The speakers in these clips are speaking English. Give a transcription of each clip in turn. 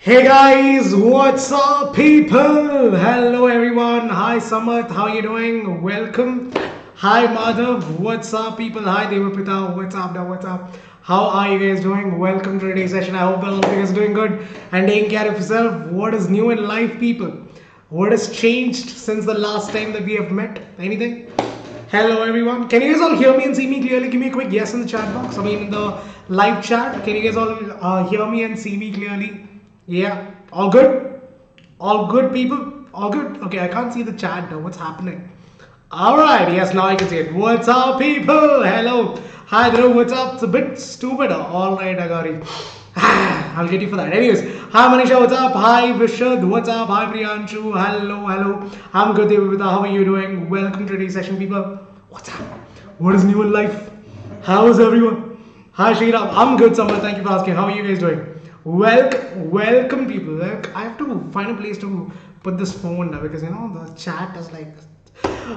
Hey guys, what's up people? Hello everyone. Hi Samat, how you doing? Welcome. Hi Madhav, what's up people? Hi Devapita, what's up now? What's up? How are you guys doing? Welcome to today's session. I hope all of you guys are doing good and taking care of yourself. What is new in life people? What has changed since the last time that we have met? Anything? Hello everyone. Can you guys all hear me and see me clearly? Give me a quick yes in the chat box. I mean in the live chat. Can you guys all hear me and see me clearly? Yeah. All good? All good people? All good? Okay, I can't see the chat though. What's happening? Alright, yes, now I can see it. What's up people? Hello. Hi Dhruv, what's up? It's a bit stupid. Alright, I got it. I'll get you for that. Anyways, hi Manisha, what's up? Hi Vishad, what's up? Hi Priyanshu, hello. I'm good, Devavita. How are you doing? Welcome to today's session, people. What's up? What is new in life? How is everyone? Hi Shriram, I'm good, Samar. Thank you for asking. How are you guys doing? Welcome, people. Like, I have to find a place to put this phone now because the chat is like.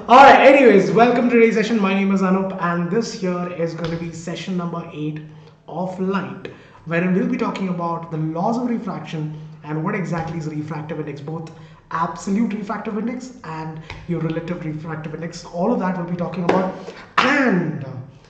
Alright, anyways, welcome to today's session. My name is Anoop, and this here is going to be session number 8 of light, wherein we'll be talking about the laws of refraction and what exactly is refractive index, both absolute refractive index and your relative refractive index. All of that we'll be talking about, and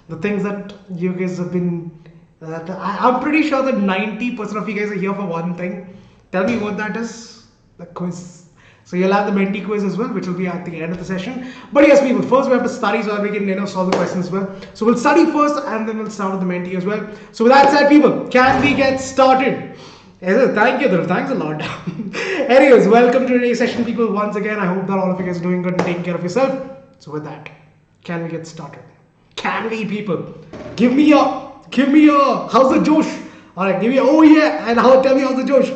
the things that you guys have been. I'm pretty sure that 90% of you guys are here for one thing. Tell me what that is. The quiz. So you'll have the Menti Quiz as well, which will be at the end of the session. But yes, people, first we have to study so that we can solve the questions as well. So we'll study first and then we'll start with the Menti as well. So with that said, people, can we get started? Yes, thank you, Dhruv. Thanks a lot. Anyways, welcome to today's session, people. Once again, I hope that all of you guys are doing good and taking care of yourself. So with that, can we get started? Can we, people? Give me a, how's the Josh? Alright, give me a, oh yeah, and tell me how's the Josh?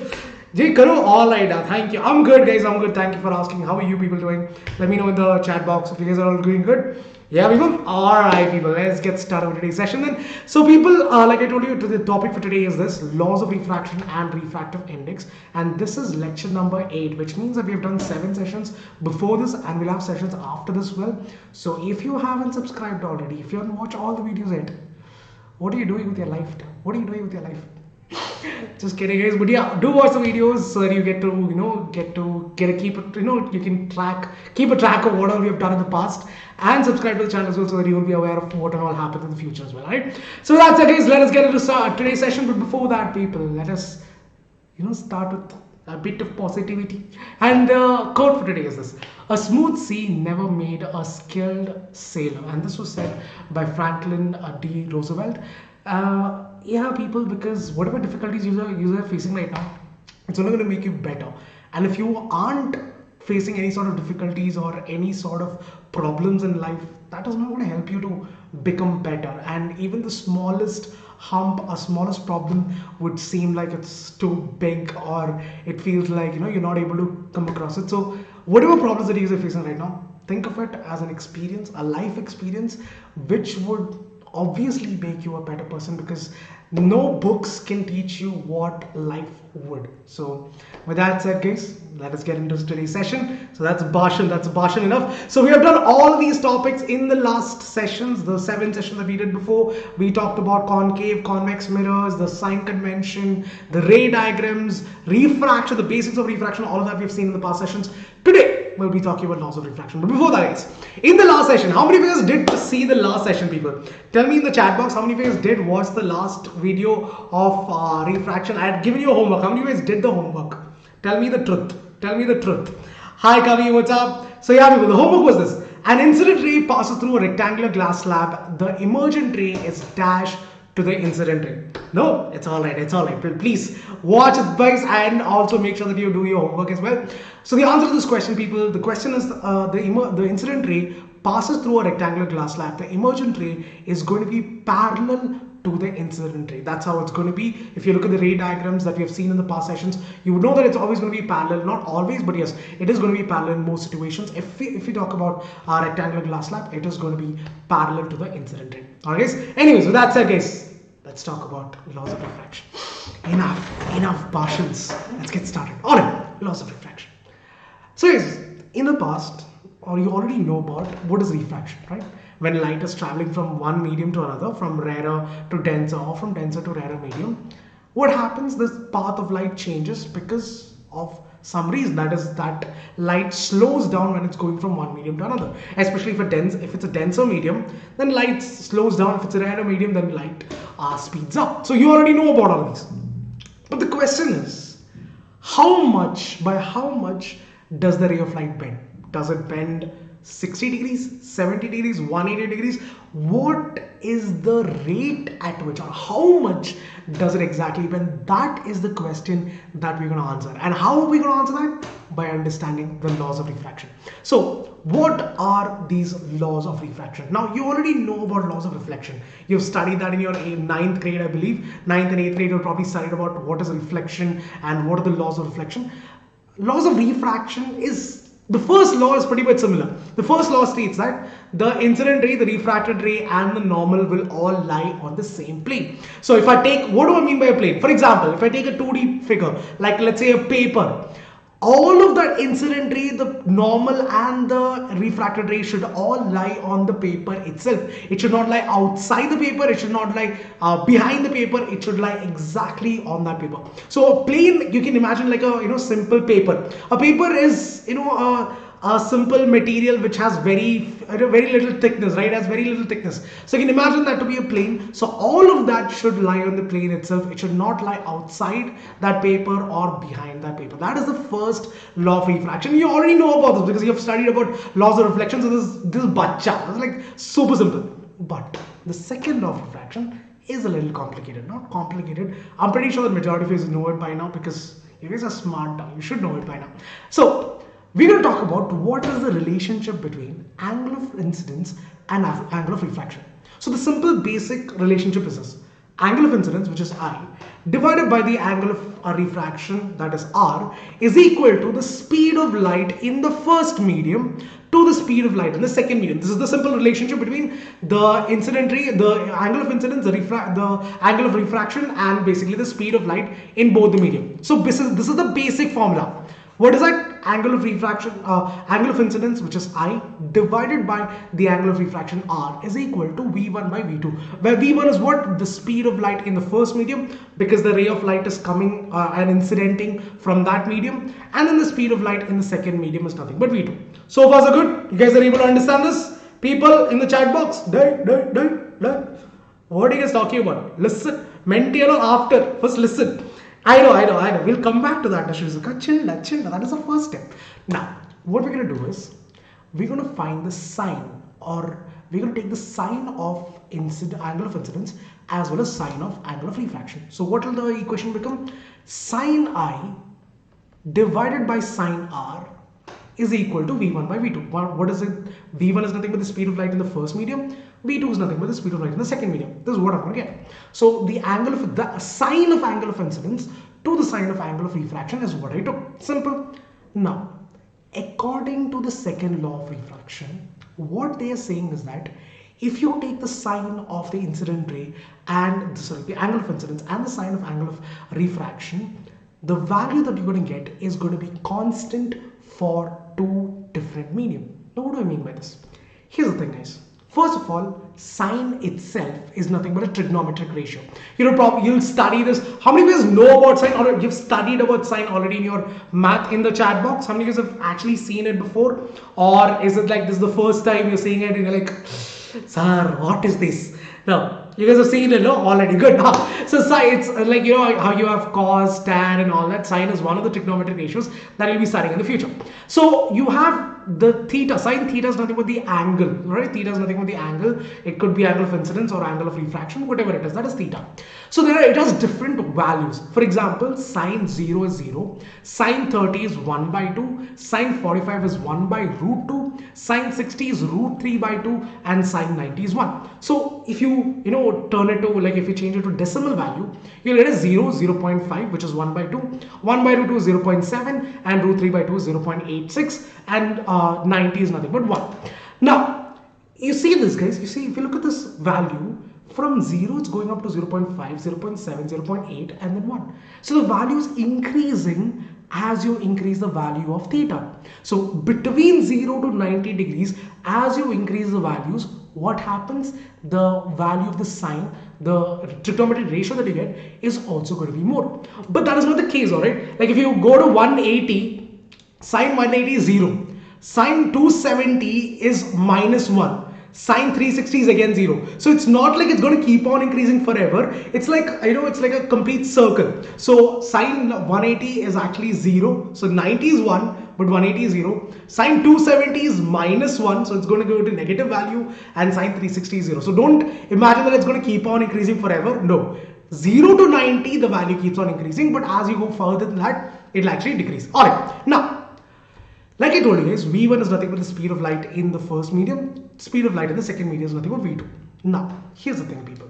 Jay Karo, alright, thank you. I'm good, guys. I'm good. Thank you for asking. How are you people doing? Let me know in the chat box if you guys are all doing good. Yeah, people. Alright, people. Let's get started with today's session then. So, people, like I told you, the topic for today is this: laws of refraction and refractive index. And this is lecture number 8, which means that we have done 7 sessions before this, and we'll have sessions after this as well. So, if you haven't subscribed already, if you haven't watched all the videos yet, what are you doing with your life? What are you doing with your life? Just kidding, guys. But yeah, do watch the videos so that you get to keep it. You can keep a track of what all we have done in the past, and subscribe to the channel as well so that you will be aware of what all happens in the future as well. Right? So that's it, guys. Let us get into today's session. But before that, people, let us start with a bit of positivity. And the quote for today is this: "A smooth sea never made a skilled sailor." And this was said by Franklin D. Roosevelt. Yeah, people, because whatever difficulties you are facing right now, it's only going to make you better. And if you aren't facing any sort of difficulties or any sort of problems in life, that is not going to help you to become better. And even the smallest hump, a smallest problem would seem like it's too big, or it feels like you're not able to come across it. So whatever problems that you are facing right now, think of it as an experience, a life experience, which would obviously make you a better person, because no books can teach you what life would. So with that said, guys, let us get into today's session. So that's Bhashan enough. So we have done all these topics in the last sessions, the 7 sessions that we did before. We talked about concave, convex mirrors, the sign convention, the ray diagrams, refraction, the basics of refraction, all of that we've seen in the past sessions. Today we'll be talking about laws of refraction. But before that, guys, in the last session, how many of you guys did see the last session, people? Tell me in the chat box how many of you guys did watch the last video of refraction. I had given you homework. How many of you guys did the homework? Tell me the truth. Tell me the truth. Hi Kavi, what's up? So yeah, people, the homework was this: an incident ray passes through a rectangular glass slab. The emergent ray is dashed to the incident ray. No, it's all right. It's all right. Please watch it, guys, and also make sure that you do your homework as well. So the answer to this question, people, the question is the incident ray passes through a rectangular glass slab. The emergent ray is going to be parallel to the incident ray. That's how it's going to be. If you look at the ray diagrams that we have seen in the past sessions, you would know that it's always going to be parallel. Not always, but yes, it is going to be parallel in most situations. If we talk about our rectangular glass slab, it is going to be parallel to the incident ray. Alright, guys. Anyways, with that said, guys, let's talk about laws of refraction. Enough passions. Let's get started. Alright, laws of refraction. So guys, in the past, or you already know about what is refraction, right? When light is traveling from one medium to another, from rarer to denser or from denser to rarer medium, What happens? This path of light changes because of some reason. That is that light slows down when it's going from one medium to another. Especially if it's a denser medium, then light slows down. If it's a rarer medium, then light speeds up. So you already know about all of these. But the question is, by how much does the ray of light bend? Does it bend 60 degrees, 70 degrees, 180 degrees? What is the rate at which, or how much does it exactly bend? That is the question that we're going to answer. And how are we going to answer that? By understanding the laws of refraction. So what are these laws of refraction? Now you already know about laws of reflection. You've studied that in your 9th grade, I believe. 9th and 8th grade, you've probably studied about what is reflection and what are the laws of reflection. Laws of refraction is, the first law is pretty much similar. The first law states that the incident ray, the refracted ray, and the normal will all lie on the same plane. So if I take, what do I mean by a plane? For example, if I take a 2D figure, like let's say a paper, all of the incident ray, the normal and the refracted ray should all lie on the paper itself. It should not lie outside the paper. It should not lie behind the paper. It should lie exactly on that paper. So a plane, you can imagine like a simple paper. A paper is a simple material which has very little thickness, right? It has very little thickness. So you can imagine that to be a plane. So all of that should lie on the plane itself. It should not lie outside that paper or behind that paper. That is the first law of refraction. You already know about this because you have studied about laws of reflection. So this bacha is like super simple. But the second law of refraction is a little complicated. Not complicated. I'm pretty sure the majority of you know it by now because you guys are smart now. You should know it by now. So we're going to talk about what is the relationship between angle of incidence and angle of refraction. So the simple basic relationship is this: angle of incidence, which is I, divided by the angle of refraction, that is R, is equal to the speed of light in the first medium to the speed of light in the second medium. This is the simple relationship between the incident ray, the angle of incidence, the angle of refraction, and basically the speed of light in both the medium. So this is the basic formula. What is that? Angle of refraction, angle of incidence, which is I, divided by the angle of refraction R, is equal to V1 by V2, where V1 is what? The speed of light in the first medium, because the ray of light is coming and incidenting from that medium, and then the speed of light in the second medium is nothing but V2. So far so good? You guys are able to understand this? People in the chat box, what are you guys talking about? Listen, Menti after, first listen. I know. We'll come back to that, Shizuka. Chill. That is the first step. Now, what we're going to do is, we're going to find the sign, or we're going to take the sign of angle of incidence as well as sign of angle of refraction. So what will the equation become? Sine I divided by sine R is equal to V1 by V2. What is it? V1 is nothing but the speed of light in the first medium. V2 is nothing but the speed of light in the second medium. This is what I'm going to get. So the sine of angle of incidence to the sine of angle of refraction is what I took. Simple. Now, according to the second law of refraction, what they are saying is that if you take the sine of the incident ray and the angle of incidence and the sine of angle of refraction, the value that you're going to get is going to be constant for two different medium. Now, what do I mean by this? Here's the thing, guys. First of all, sine itself is nothing but a trigonometric ratio. You'll study this. How many of you guys know about sine, or you've studied about sine already in your math in the chat box? How many of you guys have actually seen it before? Or is it like this is the first time you're seeing it and you're like, sir, what is this? No, you guys have seen it, no? Already good. So sine, it's like, you know how you have cos, tan and all that. Sine is one of the trigonometric ratios that you'll be studying in the future. So you have the theta. Sine theta is nothing but the angle, right? Theta is nothing but the angle. It could be angle of incidence or angle of refraction, whatever it is, that is theta. So it has different values. For example, sine 0 is 0, sine 30 is 1 by 2, sine 45 is 1 by root 2, sine 60 is root 3 by 2, and sine 90 is 1. So if you turn it to, like, if you change it to decimal value, you'll get a 0, 0.5, which is 1 by 2, 1 by root 2 is 0.7, and root 3 by 2 is 0.86, and 90 is nothing but 1. Now, you see this, guys, you see, if you look at this value, from 0 it's going up to 0.5, 0.7, 0.8, and then 1. So the value is increasing as you increase the value of theta. So between 0 to 90 degrees, as you increase the values, what happens? The value of the sine, the trigonometric ratio that you get is also going to be more. But that is not the case, alright? Like if you go to 180, sine 180 is 0. Sine 270 is minus 1. Sine 360 is again 0. So it's not like it's going to keep on increasing forever. It's like, it's like a complete circle. So sine 180 is actually 0. So 90 is 1, but 180 is 0. Sine 270 is minus 1. So it's going to go to negative value, and sine 360 is 0. So don't imagine that it's going to keep on increasing forever. No. 0 to 90, the value keeps on increasing, but as you go further than that, it'll actually decrease. Alright, now, like I told you guys, V1 is nothing but the speed of light in the first medium. Speed of light in the second medium is nothing but V2. Now, here's the thing, people.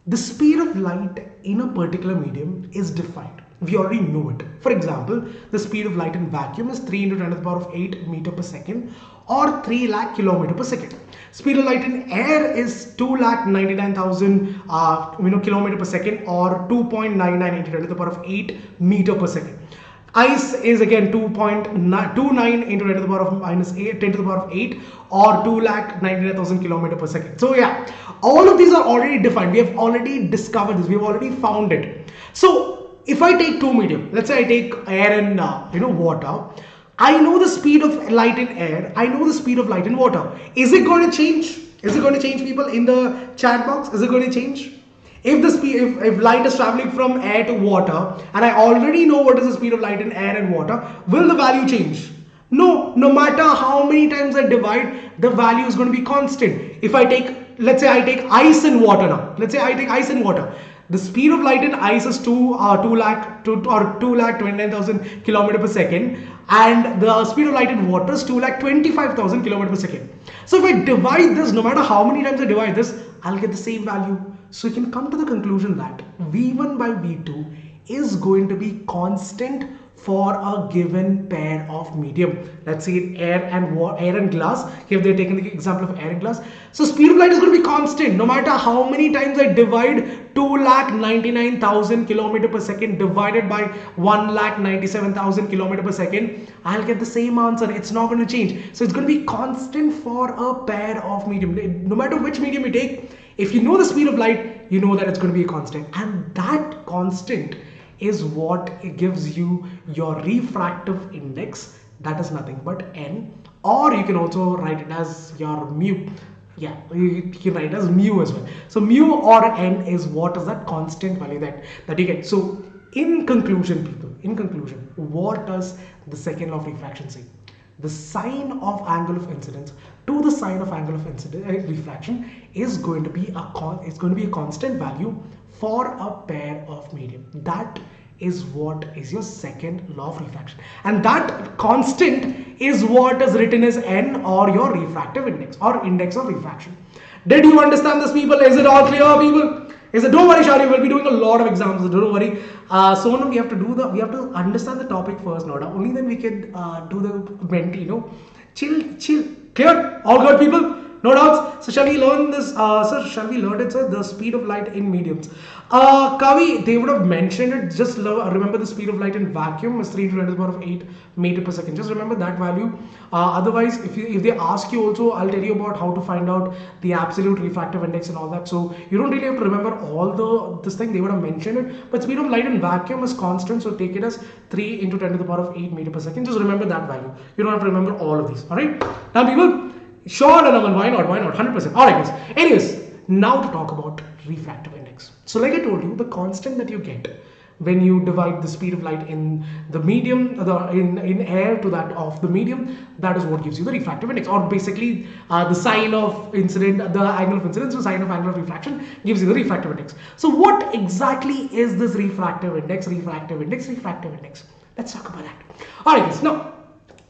The speed of light in a particular medium is defined. We already know it. For example, the speed of light in vacuum is 3 into 10 to the power of 8 meter per second, or 3 lakh kilometer per second. Speed of light in air is 2,99,000 kilometer per second, or 2.99 into 10 to the power of 8 meter per second. Ice is again 2.29 into 10 to the power of minus 8, 10 to the power of 8, or 2,99,000 kilometer per second. So yeah, all of these are already defined. We have already discovered this. We have already found it. So if I take two medium, let's say I take air and water, I know the speed of light in air. I know the speed of light in water. Is it going to change? Is it going to change, people, in the chat box? Is it going to change? If the speed, if light is traveling from air to water, and I already know what is the speed of light in air and water, will the value change? No. No matter how many times I divide, the value is going to be constant. If I take, let's say I take ice and water now. Let's say I take ice and water. The speed of light in ice is 2,29,000 kilometer per second, and the speed of light in water is 2,25,000 kilometer per second. So if I divide this, no matter how many times I divide this, I'll get the same value. So you can come to the conclusion that V1 by V2 is going to be constant for a given pair of medium. Let's say air and glass. Here they're taking the example of air and glass. So speed of light is going to be constant no matter how many times I divide 2,99,000 kilometer per second divided by 1,97,000 kilometer per second. I'll get the same answer. It's not going to change. So it's going to be constant for a pair of medium. No matter which medium you take, if you know the speed of light, you know that it's going to be a constant, and that constant is what gives you your refractive index. That is nothing but n, or you can also write it as your mu. Yeah, you can write it as mu as well. So mu or n is what is that constant value that you get. So in conclusion, people, what does the second law of refraction say? The sine of angle of incidence to the sine of angle of refraction is going to be a constant value for a pair of medium. That is what is your second law of refraction, and that constant is what is written as n, or your refractive index, or index of refraction. Did you understand this, people? Is it all clear, people? Don't worry, Shari, we'll be doing a lot of exams, so don't worry. So now we have to understand the topic first, Noda. Only then we can do the Menti, chill. Clear? All good, people? No doubts. So shall we learn this? Sir, shall we learn it, sir? The speed of light in mediums. Kavi, they would have mentioned it. Just remember the speed of light in vacuum is 3 to 10 to the power of 8 meter per second. Just remember that value. Otherwise, if they ask you also, I'll tell you about how to find out the absolute refractive index and all that. So you don't really have to remember all this thing. They would have mentioned it. But speed of light in vacuum is constant. So take it as 3 into 10 to the power of 8 meter per second. Just remember that value. You don't have to remember all of these. All right. Now, people. Sure, Donovan, why not? 100%. Alright, guys. Anyways, now to talk about refractive index. So like I told you, the constant that you get when you divide the speed of light in the medium, in air to that of the medium, that is what gives you the refractive index, or basically the sine of incident, the angle of incidence, the sine of angle of refraction gives you the refractive index. So what exactly is this refractive index? Refractive index. Let's talk about that. Alright, guys. Now,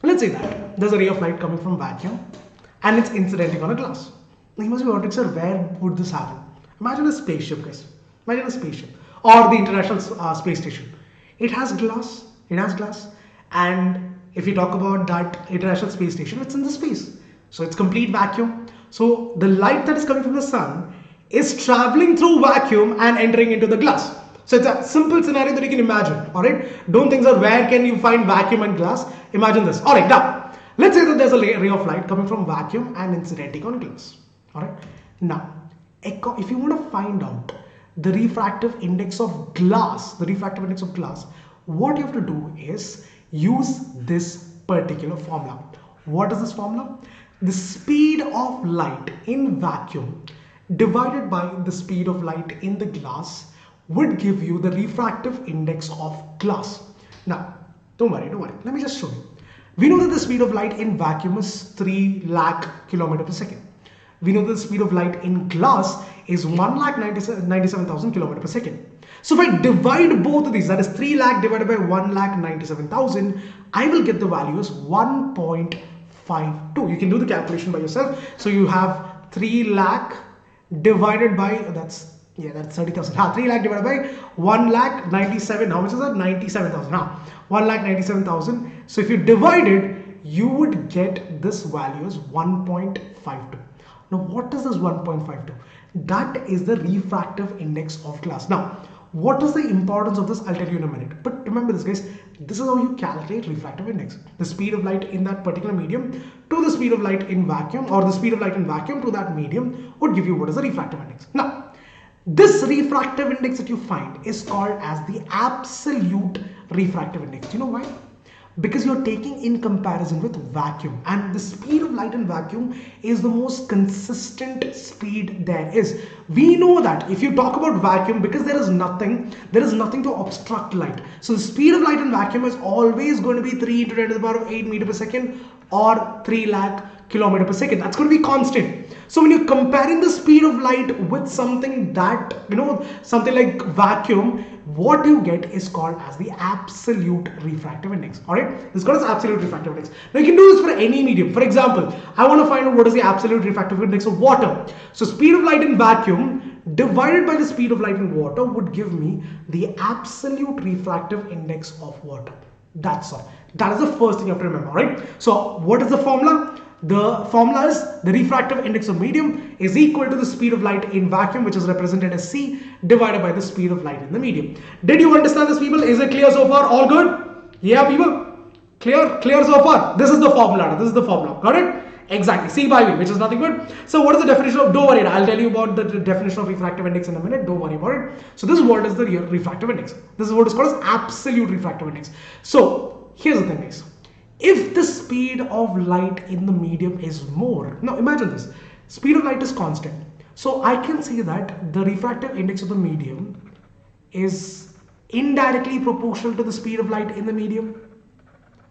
let's say that there's a ray of light coming from vacuum, and it's incidenting on a glass. Now you must be wondering, sir, where would this happen? Imagine a spaceship, guys. Imagine a spaceship, or the International Space Station. It has glass. And if you talk about that International Space Station, it's in the space. So it's complete vacuum. So the light that is coming from the sun is traveling through vacuum and entering into the glass. So it's a simple scenario that you can imagine. Alright. Don't think, sir, where can you find vacuum and glass? Imagine this. Alright, now. Let's say that there's a ray of light coming from vacuum and incidenting on glass. All right. Now, if you want to find out the refractive index of glass, what you have to do is use this particular formula. What is this formula? The speed of light in vacuum divided by the speed of light in the glass would give you the refractive index of glass. Now, don't worry. Let me just show you. We know that the speed of light in vacuum is 3 lakh kilometer per second. We know that the speed of light in glass is 1,97,000 kilometer per second. So if I divide both of these, that is 3 lakh divided by 1,97,000, I will get the value as 1.52. You can do the calculation by yourself. So you have 3 lakh divided by, that's 30,000. 3 lakh divided by 1,97,000. How much is that? 97,000. 1,97,000. So if you divide it, you would get this value as 1.52. Now, what is this 1.52? That is the refractive index of glass. Now, what is the importance of this? I'll tell you in a minute. But remember this, guys. This is how you calculate refractive index. The speed of light in that particular medium to the speed of light in vacuum, or the speed of light in vacuum to that medium, would give you what is the refractive index. Now, this refractive index that you find is called as the absolute refractive index. Do you know why? Because you're taking in comparison with vacuum, and the speed of light in vacuum is the most consistent speed there is. We know that if you talk about vacuum, because there is nothing to obstruct light. So the speed of light in vacuum is always going to be 3 into 10 to the power of 8 meter per second or 3 lakh kilometer per second. That's going to be constant. So when you're comparing the speed of light with something that, something like vacuum, what you get is called as the absolute refractive index. All right, this is called as absolute refractive index. Now you can do this for any medium. For example, I want to find out what is the absolute refractive index of water. So speed of light in vacuum divided by the speed of light in water would give me the absolute refractive index of water. That's all. That is the first thing you have to remember. All right. So what is the formula? The formula is the refractive index of medium is equal to the speed of light in vacuum, which is represented as C, divided by the speed of light in the medium. Did you understand this, people? Is it clear so far? All good? Yeah, people? Clear so far? This is the formula. Got it? Exactly. C by V, which is nothing but. So what is the definition of, don't worry, I'll tell you about the definition of refractive index in a minute. Don't worry about it. So this is what is the refractive index. This is what is called as absolute refractive index. So here's the thing, guys. If the speed of light in the medium is more, now imagine this, speed of light is constant. So I can say that the refractive index of the medium is indirectly proportional to the speed of light in the medium,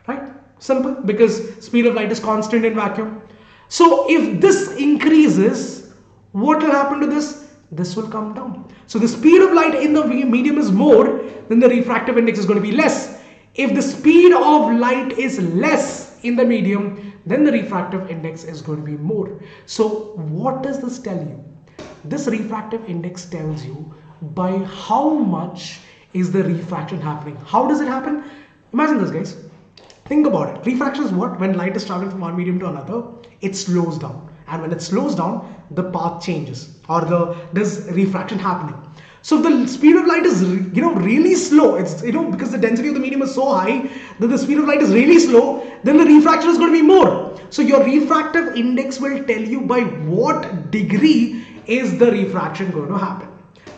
right? Simple, because speed of light is constant in vacuum. So if this increases, what will happen to this? This will come down. So the speed of light in the medium is more, then the refractive index is going to be less. If the speed of light is less in the medium, then the refractive index is going to be more. So what does this tell you? This refractive index tells you by how much is the refraction happening. How does it happen? Imagine this, guys. Think about it. Refraction is what? When light is traveling from one medium to another, it slows down. And when it slows down, the path changes, or there's refraction happening. So if the speed of light is really slow, it's because the density of the medium is so high that the speed of light is really slow, then the refraction is going to be more. So your refractive index will tell you by what degree is the refraction going to happen.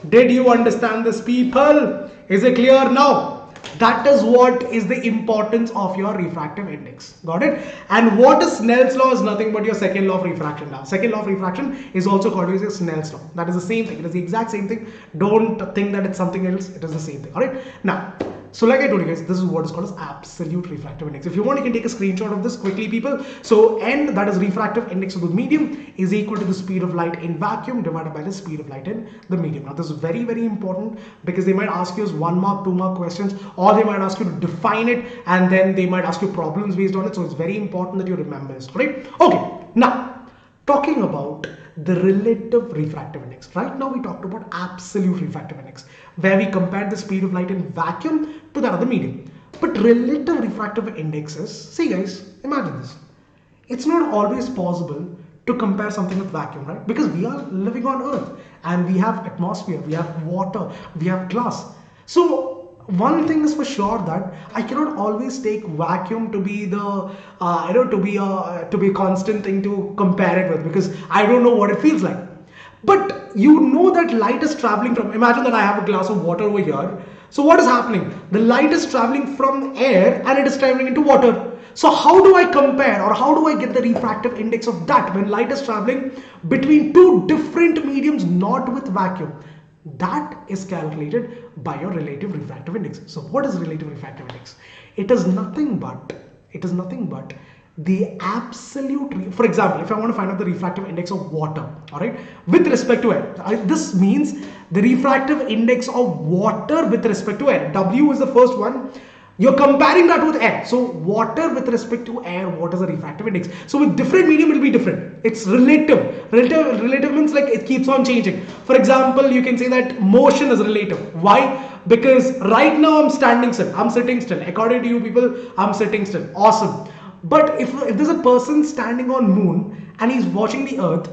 Did you understand this, people? Is it clear now? That is what is the importance of your refractive index. Got it? And what is Snell's law is nothing but your second law of refraction. Now, second law of refraction is also called as Snell's law. That is the same thing. It is the exact same thing. Don't think that it's something else. It is the same thing. All right. Now, so like I told you guys, this is what is called as absolute refractive index. If you want, you can take a screenshot of this quickly, people. So N, that is refractive index of the medium, is equal to the speed of light in vacuum divided by the speed of light in the medium. Now this is very, very important because they might ask you as 1 mark, 2 mark questions, or they might ask you to define it, and then they might ask you problems based on it. So it's very important that you remember this, right? Okay, now talking about the relative refractive index. Right now we talked about absolute refractive index, where we compared the speed of light in vacuum to that of the medium. But relative refractive indexes, see guys, imagine this. It's not always possible to compare something with vacuum, right? Because we are living on Earth and we have atmosphere, we have water, we have glass. So one thing is for sure, that I cannot always take vacuum to be the to be a constant thing to compare it with, because I don't know what it feels like. But you know that light is traveling from, imagine that I have a glass of water over here. So what is happening? The light is traveling from air and it is traveling into water. So how do I compare, or how do I get the refractive index of that when light is traveling between two different mediums, not with vacuum? That is calculated by your relative refractive index. So what is relative refractive index? It is nothing but the absolute, for example, if I want to find out the refractive index of water, all right, with respect to air, this means the refractive index of water with respect to air. W is the first one. You're comparing that with air. So water with respect to air, what is the refractive index? So with different medium, it will be different. It's relative. Relative means like it keeps on changing. For example, you can say that motion is relative. Why? Because right now I'm standing still. I'm sitting still. According to you people, I'm sitting still. Awesome. But if there's a person standing on moon and he's watching the earth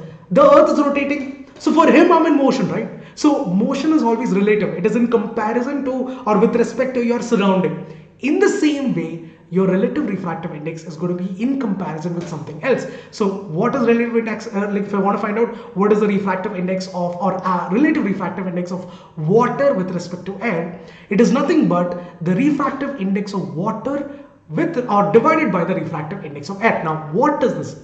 is rotating. So for him, I'm in motion, right? So motion is always relative. It is in comparison to or with respect to your surrounding. In the same way, your relative refractive index is going to be in comparison with something else. So what is relative index? Like if I want to find out what is the refractive index of, or relative refractive index of water with respect to air, it is nothing but the refractive index of water with or divided by the refractive index of air. Now what is this?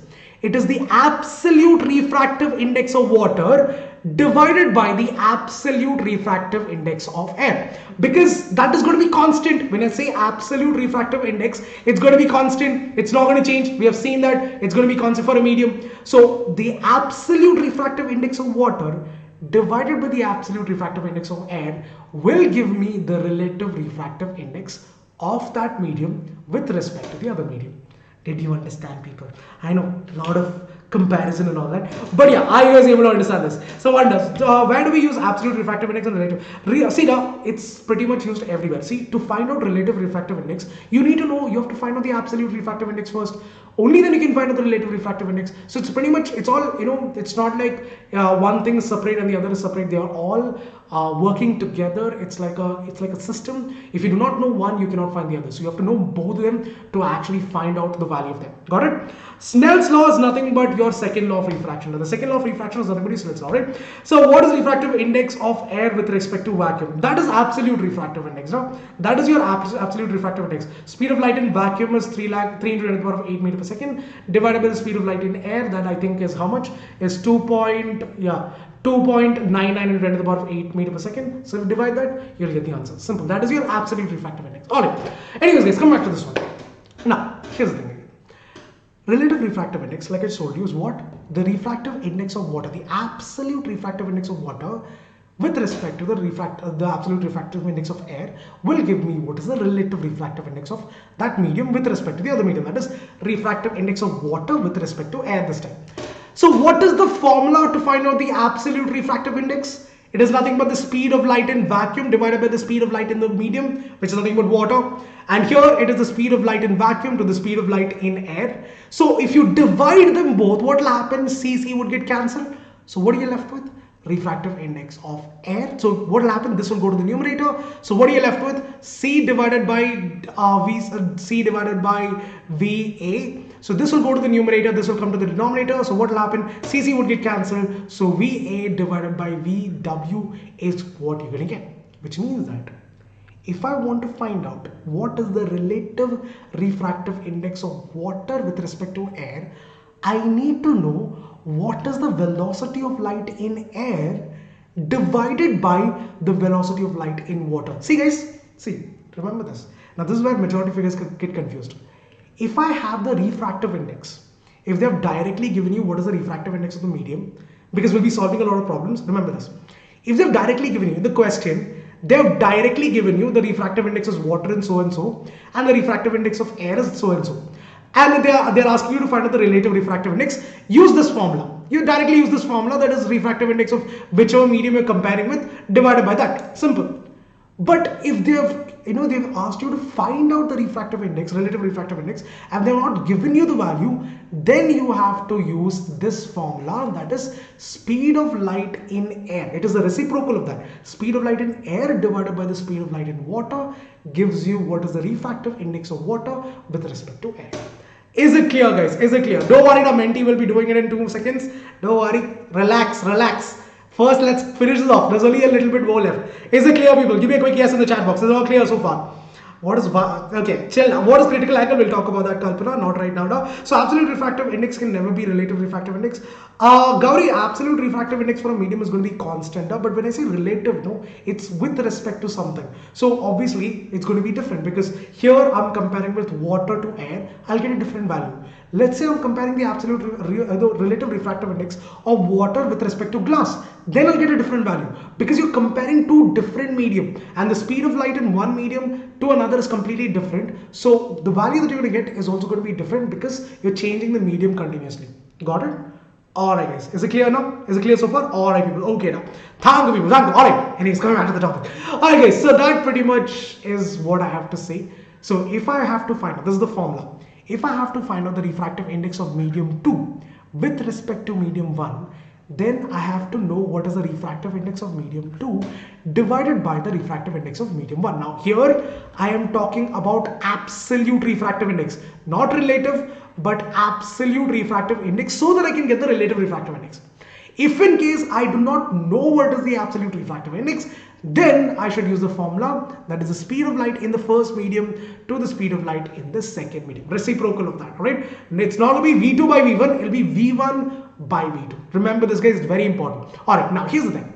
It is the absolute refractive index of water divided by the absolute refractive index of air, because that is going to be constant. When I say absolute refractive index, it's going to be constant. It's not going to change. We have seen that it's going to be constant for a medium. So the absolute refractive index of water divided by the absolute refractive index of air will give me the relative refractive index of that medium with respect to the other medium. Did you understand, people? I know a lot of comparison and all that, but yeah, I was able to understand this. So what does where do we use absolute refractive index and relative? See now, it's pretty much used everywhere. See, to find out relative refractive index, you need to know, you have to find out the absolute refractive index first. Only then you can find out the relative refractive index. So it's pretty much, it's all, it's not like one thing is separate and the other is separate. They are all working together. It's like a system. If you do not know one, you cannot find the other. So you have to know both of them to actually find out the value of them. Got it? Snell's law is nothing but your second law of refraction. Now, the second law of refraction is nothing but Snell's law, right? So what is refractive index of air with respect to vacuum? That is absolute refractive index. Now that is your absolute refractive index. Speed of light in vacuum is 3 into 10 to the power of 8 meters per second divided by the speed of light in air. That I think is how much? Is 2.99 into 10 to the power of 8 meters per second. So if you divide that, you'll get the answer. Simple. That is your absolute refractive index. Alright. Anyways, guys, come back to this one. Now, here's the thing. Relative refractive index, like I told you, is what? The refractive index of water, the absolute refractive index of water with respect to the absolute refractive index of air will give me what is the relative refractive index of that medium with respect to the other medium. That is refractive index of water with respect to air this time. So what is the formula to find out the absolute refractive index? It is nothing but the speed of light in vacuum divided by the speed of light in the medium, which is nothing but water. And here it is the speed of light in vacuum to the speed of light in air. So if you divide them both, what will happen? CC would get cancelled. So what are you left with? Refractive index of air. So what will happen? This will go to the numerator. So what are you left with? C divided by C divided by VA. So this will go to the numerator. This will come to the denominator. So what will happen? CC would get cancelled. So VA divided by VW is what you're going to get. Which means that if I want to find out what is the relative refractive index of water with respect to air, I need to know what is the velocity of light in air divided by the velocity of light in water. See guys, see, remember this. Now this is where majority figures get confused. If I have the refractive index, if they have directly given you what is the refractive index of the medium, because we'll be solving a lot of problems, remember this. If they've directly given you the question, they have directly given you the refractive index is water and so, and the refractive index of air is so and so. And they're asking you to find out the relative refractive index. Use this formula. You directly use this formula, that is refractive index of whichever medium you're comparing with divided by that. Simple. But if they have, they've asked you to find out the refractive index, relative refractive index, and they've not given you the value, then you have to use this formula, that is speed of light in air. It is the reciprocal of that. Speed of light in air divided by the speed of light in water gives you what is the refractive index of water with respect to air. Is it clear, guys? Is it clear? Don't worry, the Menti will be doing it in 2 seconds. Don't worry. Relax, relax. First, let's finish this off. There's only a little bit more left. Is it clear, people? Give me a quick yes in the chat box. Is it all clear so far? What is, okay, chill. What is critical angle? We'll talk about that, Kalpana, not right now. So absolute refractive index can never be relative refractive index. Gauri, absolute refractive index for a medium is going to be constant. But when I say relative, no, it's with respect to something. So obviously, it's going to be different because here I'm comparing with water to air. I'll get a different value. Let's say I'm comparing the absolute relative refractive index of water with respect to glass. Then I'll get a different value because you're comparing two different medium, and the speed of light in one medium to another is completely different. So the value that you're going to get is also going to be different because you're changing the medium continuously. Got it? Alright, guys. Is it clear now? Is it clear so far? Alright, people. Okay, now. Thank you, people. Thank you. Alright. And he's coming back to the topic. Alright, guys. So that pretty much is what I have to say. So if I have to find out, this is the formula. If I have to find out the refractive index of medium 2 with respect to medium 1, then I have to know what is the refractive index of medium 2 divided by the refractive index of medium 1. Now here I am talking about absolute refractive index, not relative, but absolute refractive index, so that I can get the relative refractive index. If in case I do not know what is the absolute refractive index, then I should use the formula, that is the speed of light in the first medium to the speed of light in the second medium. Reciprocal of that, right? It's not going to be V2 by V1, it will be V1 by V2. Remember, this guys is very important. Alright, now here's the thing.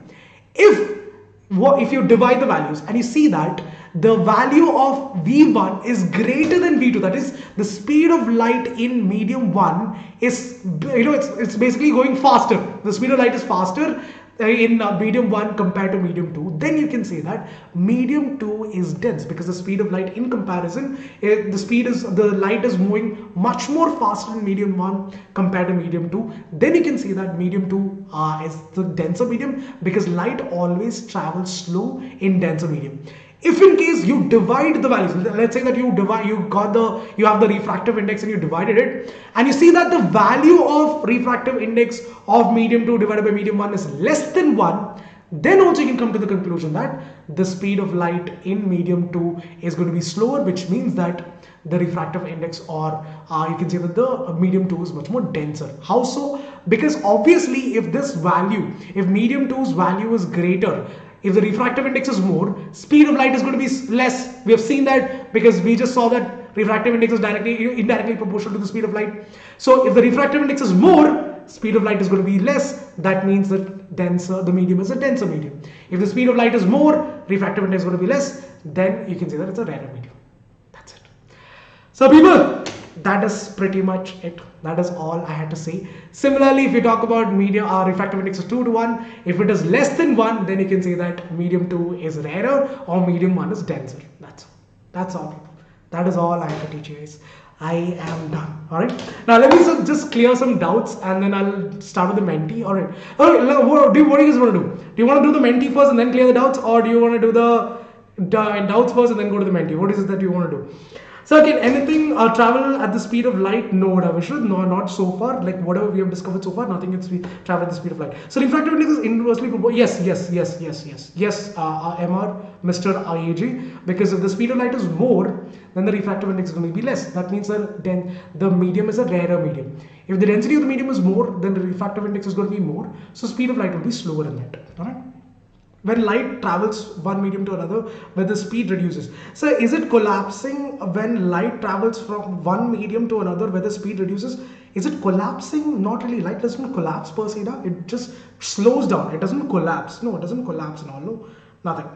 If you divide the values and you see that the value of V1 is greater than V2, that is the speed of light in medium 1 is, it's basically going faster. The speed of light is faster in medium 1 compared to medium 2, then you can say that medium 2 is dense because the speed of light in comparison, the light is moving much more faster in medium 1 compared to medium 2. Then you can say that medium 2 is the denser medium because light always travels slow in denser medium. If in case you divide the values, let's say that you have the refractive index and you divided it, and you see that the value of refractive index of medium 2 divided by medium 1 is less than 1, then also you can come to the conclusion that the speed of light in medium 2 is going to be slower, which means that the refractive index, or you can say that the medium 2 is much more denser. How so? Because obviously if medium 2's value is greater, if the refractive index is more, speed of light is going to be less. We have seen that because we just saw that refractive index is indirectly proportional to the speed of light. So if the refractive index is more, speed of light is going to be less. That means that the medium is a denser medium. If the speed of light is more, refractive index is going to be less, then you can say that it's a rarer medium. That's it. So people, that is pretty much it. That is all I had to say. Similarly, if you talk about medium, refractive index is 2 to 1. If it is less than 1, then you can say that medium 2 is rarer or medium 1 is denser. That's all. That is all I have to teach you guys. I am done. Alright. Now let me just clear some doubts and then I'll start with the Menti. Alright. What do you guys want to do? Do you want to do the Menti first and then clear the doubts, or do you want to do the doubts first and then go to the Menti? What is it that you want to do? So again, anything travel at the speed of light? No, Davishra, no, not so far. Like whatever we have discovered so far, nothing can travel at the speed of light. So refractive index is inversely proportional. Yes, MR, Mr. IAG. Because if the speed of light is more, then the refractive index is going to be less. That means that then the medium is a rarer medium. If the density of the medium is more, then the refractive index is going to be more. So speed of light will be slower in that. Alright. When light travels one medium to another, where the speed reduces. So is it collapsing when light travels from one medium to another where the speed reduces? Is it collapsing? Not really. Light doesn't collapse per se. It just slows down. It doesn't collapse. No, it doesn't collapse and all. No, nothing.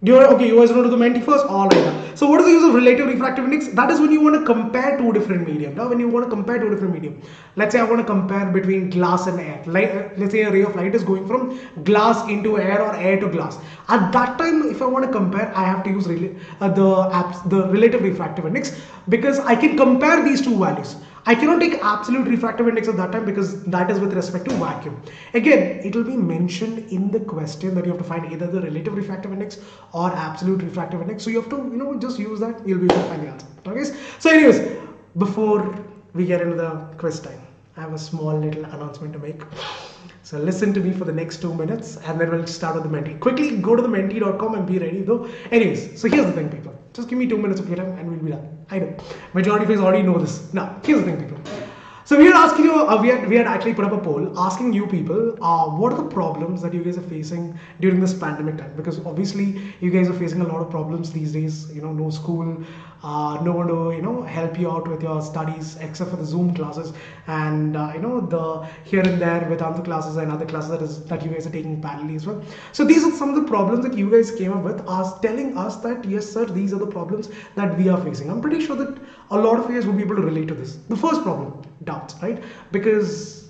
Okay, you guys want to do the Menti first? Alright. So what is the use of relative refractive index? That is when you want to compare two different medium. Now when you want to compare two different medium. Let's say I want to compare between glass and air. Let's say a ray of light is going from glass into air or air to glass. At that time, if I want to compare, I have to use the relative refractive index because I can compare these two values. I cannot take absolute refractive index at that time because that is with respect to vacuum. Again, it will be mentioned in the question that you have to find either the relative refractive index or absolute refractive index. So you have to, just use that. You'll be able to find the answer. Okay. So anyways, before we get into the quiz time, I have a small little announcement to make. So listen to me for the next 2 minutes and then we'll start with the Menti. Quickly go to the menti.com and be ready though. Anyways, so here's the thing, people. Just give me 2 minutes of your time and we'll be done. I know. Majority of you already know this. Now, here's the thing, people. So we are asking you, we had actually put up a poll asking you people, what are the problems that you guys are facing during this pandemic time? Because obviously you guys are facing a lot of problems these days. No school, no one to help you out with your studies except for the Zoom classes and the here and there Vedantu classes and other classes that you guys are taking parallelly as well. So these are some of the problems that you guys came up with, telling us that yes sir, these are the problems that we are facing. I'm pretty sure that a lot of you guys will be able to relate to this. The first problem, doubts, right? Because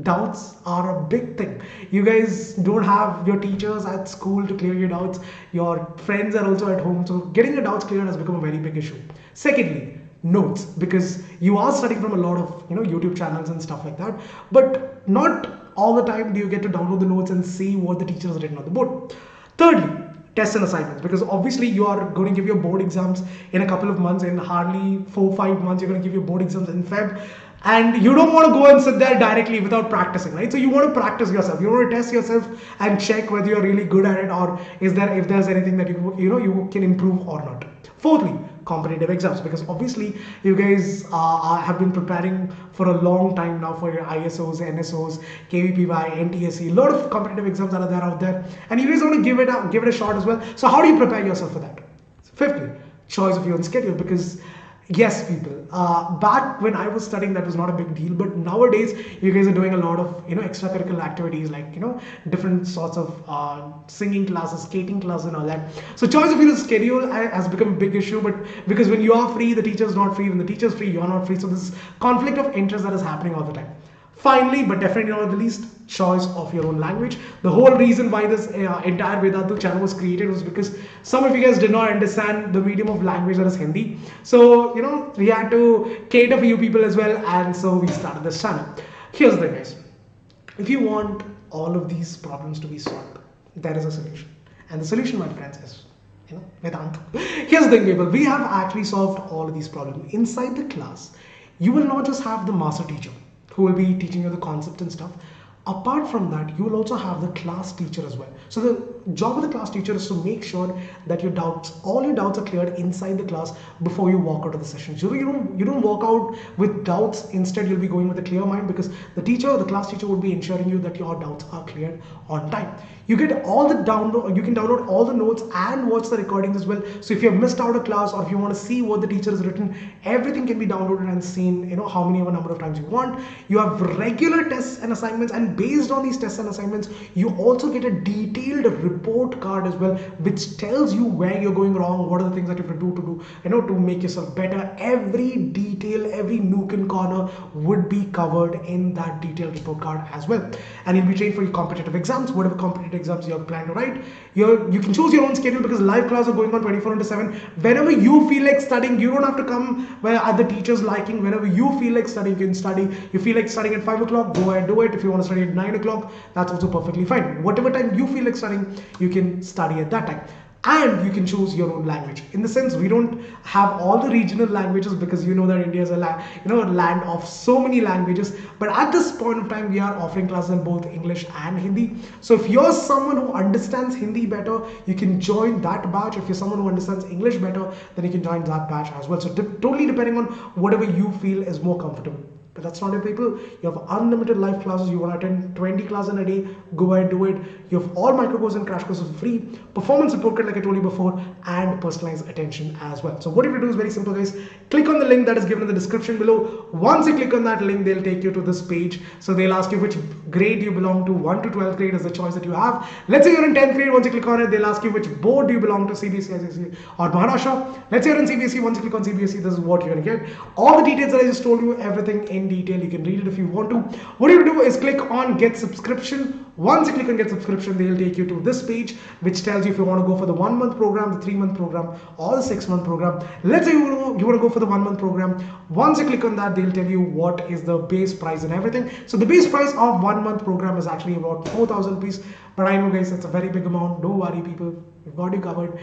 doubts are a big thing. You guys don't have your teachers at school to clear your doubts. Your friends are also at home, so getting your doubts cleared has become a very big issue. Secondly, notes, because you are studying from a lot of YouTube channels and stuff like that, but not all the time do you get to download the notes and see what the teacher has written on the board. Thirdly, tests and assignments, because obviously you are going to give your board exams in a couple of months. In hardly 4-5 months you're going to give your board exams in Feb, and you don't want to go and sit there directly without practicing, right? So you want to practice yourself, you want to test yourself and check whether you're really good at it, or if there's anything that you can improve or not. Fourthly, competitive exams, because obviously you guys have been preparing for a long time now for your ISOs, NSOs, KVPY, NTSE. A lot of competitive exams that are out there, and you guys want to give it a shot as well. So how do you prepare yourself for that? Fifthly, choice of your own schedule, because yes people, back when I was studying that was not a big deal, but nowadays you guys are doing a lot of extracurricular activities like different sorts of singing classes, skating classes and all that. So choice of your schedule has become a big issue, but because when you are free the teacher is not free, when the teacher is free you are not free, so this conflict of interest that is happening all the time. Finally, but definitely not the least, choice of your own language. The whole reason why this entire Vedantu channel was created was because some of you guys did not understand the medium of language that is Hindi. So, we had to cater for you people as well, and so we started this channel. Here's the thing, guys. If you want all of these problems to be solved, there is a solution. And the solution, my friends, is Vedantu. Here's the thing, people. We have actually solved all of these problems. Inside the class, you will not just have the master teacher who will be teaching you the concept and stuff. Apart from that, you will also have the class teacher as well. So the job of the class teacher is to make sure that all your doubts are cleared inside the class before you walk out of the session. So you don't walk out with doubts. Instead, you'll be going with a clear mind, because the class teacher will be ensuring you that your doubts are cleared on time. You get all the download. You can download all the notes and watch the recordings as well. So if you have missed out a class, or if you want to see what the teacher has written, everything can be downloaded and seen. How many number of times you want. You have regular tests and assignments, and based on these tests and assignments, you also get a detailed report card as well, which tells you where you're going wrong, what are the things that you have to do to make yourself better. Every detail, every nook and corner would be covered in that detailed report card as well. And you'll be trained for your competitive exams, whatever competitive exams you have planned to write. You can choose your own schedule, because live classes are going on 24/7. Whenever you feel like studying, you don't have to come at the teacher's liking. Whenever you feel like studying, you can study. You feel like studying at 5 o'clock, go ahead, do it. If you want to study at 9 o'clock, that's also perfectly fine. Whatever time you feel like studying, you can study at that time. And you can choose your own language. In the sense, we don't have all the regional languages, because you know that India is a land of so many languages. But at this point of time, we are offering classes in both English and Hindi. So if you're someone who understands Hindi better, you can join that batch. If you're someone who understands English better, then you can join that batch as well. So totally depending on whatever you feel is more comfortable. But that's not it, people. You have unlimited live classes. You want to attend 20 classes in a day, go ahead, do it. You have all micro courses and crash courses free, performance report card like I told you before, and personalized attention as well. So what you have to do is very simple, guys. Click on the link that is given in the description below. Once you click on that link, they'll take you to this page. So they'll ask you which grade you belong to. 1 to 12th grade is the choice that you have. Let's say you're in 10th grade. Once you click on it, they'll ask you which board do you belong to, CBSE, ICSE, or Maharashtra. Let's say you're in CBSE. Once you click on CBSE, this is what you're going to get. All the details that I just told you, everything in in detail. You can read it if you want to. What you do is click on get subscription. Once you click on get subscription, they'll take you to this page which tells you if you want to go for the 1 month program, the 3 month program, or the 6 month program. Let's say you want to go for the 1 month program. Once you click on that, they'll tell you what is the base price and everything. So the base price of 1 month program is actually about 4,000 rupees. But I know guys, it's a very big amount. Don't worry people, we've got you covered.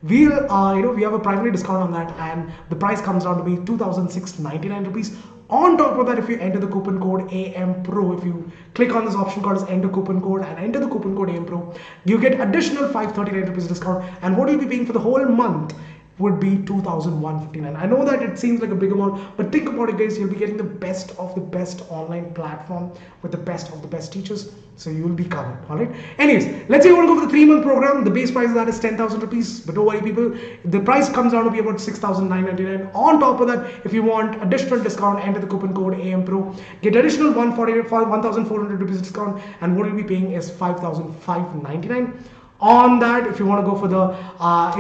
We have a primary discount on that, and the price comes down to be 2,699 rupees. On top of that, if you enter the coupon code AMPRO, if you click on this option called as enter coupon code and enter the coupon code AMPRO, you get additional 539 rupees discount, and what you'll be paying for the whole month would be 2,159. I know that it seems like a big amount, but think about it guys, you'll be getting the best of the best online platform with the best of the best teachers, so you will be covered. All right, anyways, let's say you want to go for the 3 month program. The base price of that is 10,000 rupees, but don't worry people, the price comes down to be about 6,999. On top of that, if you want additional discount, enter the coupon code AMPRO, get additional 1,400 rupees discount, and what you'll be paying is 5,599. On that, if you want to go for the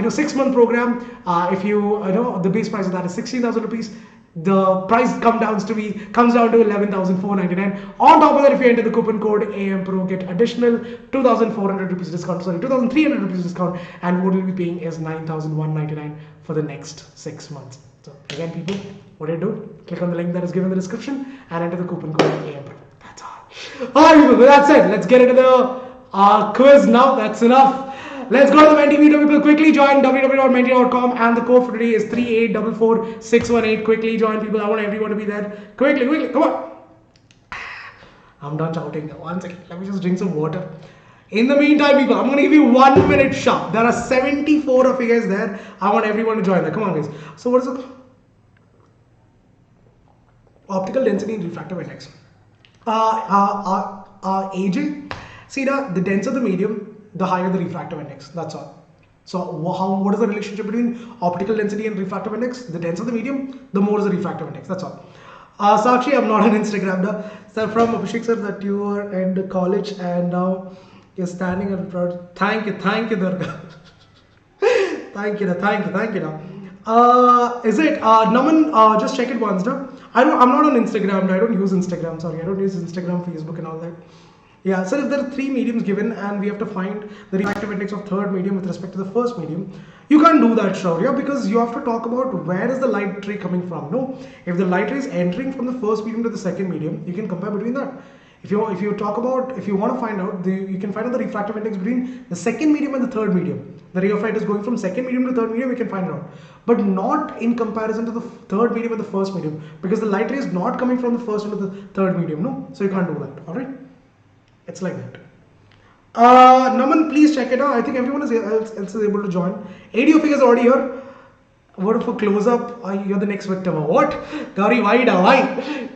6 month program, if you the base price of that is 16,000 rupees. The price comes down to 11,499. On top of that, if you enter the coupon code AMPRO, get additional 2,400 rupees discount, 2,300 rupees discount, and what you'll be paying is 9,199 for the next 6 months. So again people, what do you do? Click on the link that is given in the description and enter the coupon code AMPRO. That's all. Alright people, with that said, let's get into the quiz now. That's enough. Let's go to the Menti video. People, quickly join www.menti.com, and the code for today is 3844618. Quickly join people. I want everyone to be there. Quickly, come on. I'm done shouting. 1 second. Let me just drink some water. In the meantime, people, I'm going to give you 1 minute sharp. There are 74 of you guys there. I want everyone to join there. Come on, guys. So, what is it? Optical density and refractive index. AJ. See, the denser the medium, the higher the refractive index. That's all. So what is the relationship between optical density and refractive index? The denser the medium, the more is the refractive index. That's all. Sakshi, I'm not on Instagram now. Sir, from Abhishek sir, that you were in college and now you're standing in front. Thank you, Durga. thank you. Is it Naman? Just check it once, no? I'm not on Instagram. I don't use Instagram. Sorry, I don't use Instagram, Facebook, and all that. Yeah, so if there are 3 mediums given and we have to find the refractive index of third medium with respect to the first medium, you can't do that, Shaurya, because you have to talk about where is the light ray coming from. No, if the light ray is entering from the first medium to the second medium, you can compare between that. If you want to find out, you can find out the refractive index between the second medium and the third medium. The ray of light is going from second medium to third medium, we can find it out. But not in comparison to the third medium and the first medium, because the light ray is not coming from the first into the third medium, no? So you can't do that, alright? It's like that. Naman, please check it out. I think everyone else is able to join. 80 of you guys are already here. What for close up? You're the next victim. What? Gauri, why?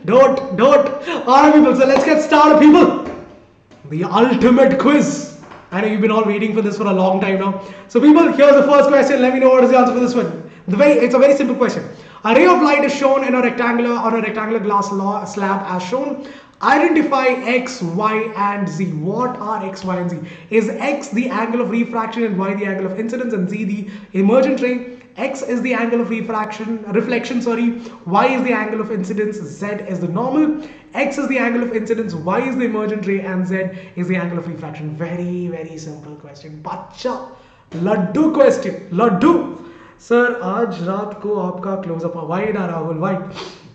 Don't. Alright people, so let's get started people. The ultimate quiz. I know you've been all waiting for this for a long time now. So people, here's the first question. Let me know what is the answer for this one. It's a very simple question. A ray of light is shown in a rectangular glass slab as shown. Identify X, Y, and Z. What are X, Y, and Z? Is X the angle of refraction and Y the angle of incidence and Z the emergent ray? X is the angle of reflection, Y is the angle of incidence, Z is the normal. X is the angle of incidence, Y is the emergent ray, and Z is the angle of refraction. Very, very simple question. Bacha, laddu question. Laddu. Sir, aaj raat ko aapka close up. Why na Rahul? Why?